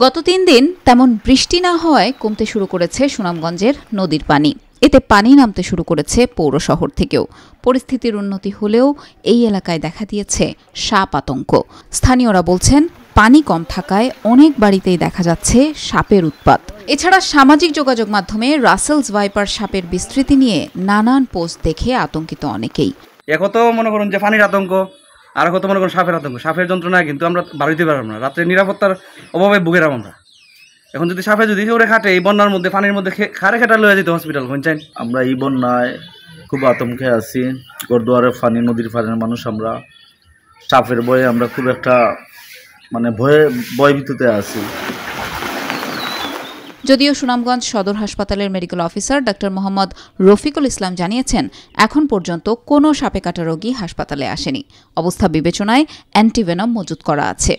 গত ৩ দিন তেমন বৃষ্টি না হওয়ায় কমতে শুরু করেছে সুনামগঞ্জের নদীর পানি। এতে পানি নামতে শুরু করেছে পৌর শহর থেকেও। পরিস্থিতির উন্নতি হলেও এই এলাকায় দেখা দিয়েছে সাপ আতঙ্ক। স্থানীয়রা বলছেন, পানি কম থাকায় অনেক বাড়িতেই দেখা যাচ্ছে সাপের উৎপাত। এছাড়া সামাজিক যোগাযোগ মাধ্যমে রাসেলস ভাইপার সাপের বিস্তৃতি নিয়ে নানান পোস্ট দেখে আতঙ্কিত অনেকেই। একত মনে করুন যে পানির আতঙ্ক, আর কত মনে করুন সাপের আতঙ্ক। সাপের যন্ত্রণায় কিন্তু আমরা বাড়িতে পারব না, রাত্রে নিরাপত্তার অভাবে ভুগেরাম আমরা। এখন যদি সাপে যদি ওরে খাটে এই বন্যার মধ্যে পানির মধ্যে খারে খেটা লয়ে যেতে হসপিটাল কোনচাইন। আমরা এই বন্যায় খুব আতঙ্কে আছি। গড়দুয়ারে ফানি নদীর ফানের মানুষ আমরা, সাপের ভয়ে আমরা খুব একটা ভয়ভীতিতে আছি। যদিও সুনামগঞ্জ সদর হাসপাতালের মেডিকেল অফিসার ডা মোহাম্মদ রফিকুল ইসলাম জানিয়েছেন, এখন পর্যন্ত কোনো সাপে কাটা রোগী হাসপাতালে আসেনি। অবস্থা বিবেচনায় অ্যান্টিভেনম মজুত করা আছে।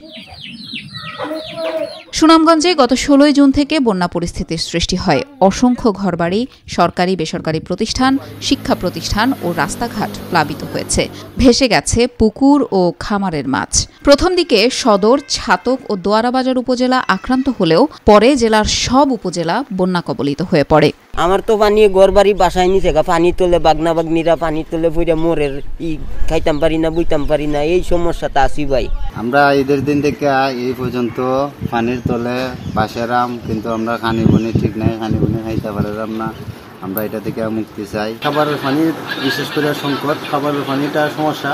সুনামগঞ্জে গত ১৬ জুন থেকে বন্যা পরিস্থিতির সৃষ্টি হয়। অসংখ্য ঘরবাড়ি, সরকারি বেসরকারি প্রতিষ্ঠান, শিক্ষা প্রতিষ্ঠান ও রাস্তাঘাট প্লাবিত হয়েছে। ভেসে গেছে পুকুর ও খামারের মাছ। প্রথম দিকে সদর, ছাতক ও দোয়ারাবাজার উপজেলা আক্রান্ত হলেও পরে জেলার সব উপজেলা বন্যা কবলিত হয়ে পড়ে। আমার তো পানি ঘরবাড়ি বাসায় নিচে পানি তোলে, বাগনা বাগনিরা পানি তোলে, পুরা মোরের খাইতাম পারি না, বুঝতাম পারি না, এই সমস্যাটা আসি ভাই। আমরা ঈদের দিন থেকে এই পর্যন্ত পানির তলে বাসেরাম, কিন্তু আমরা খানি বনি ঠিক নাই, খানি বনি খাইতে পারলাম না। আমরা এটা থেকে মুক্তি চাই। খাবারের পানির বিশেষ করে সংকট, খাবারের পানিটা সমস্যা।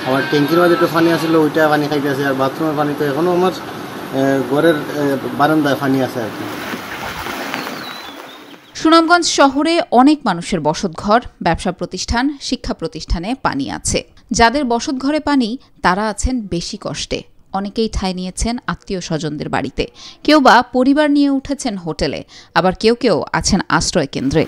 আমার ট্যাঙ্কির মাঝে একটু পানি আসলে ওইটা পানি খাইতে আছে, আর বাথরুমের পানি তো এখনও আমার ঘরের বারান্দায় পানি আছে আর কি। সুনামগঞ্জ শহরে অনেক মানুষের বসতঘর, ব্যবসা প্রতিষ্ঠান, শিক্ষা প্রতিষ্ঠানে পানি আছে। যাদের বসতঘরে পানি, তারা আছেন বেশি কষ্টে। অনেকেই ঠাঁই নিয়েছেন আত্মীয় স্বজনদের বাড়িতে, কেউ বা পরিবার নিয়ে উঠেছেন হোটেলে, আবার কেউ কেউ আছেন আশ্রয় কেন্দ্রে।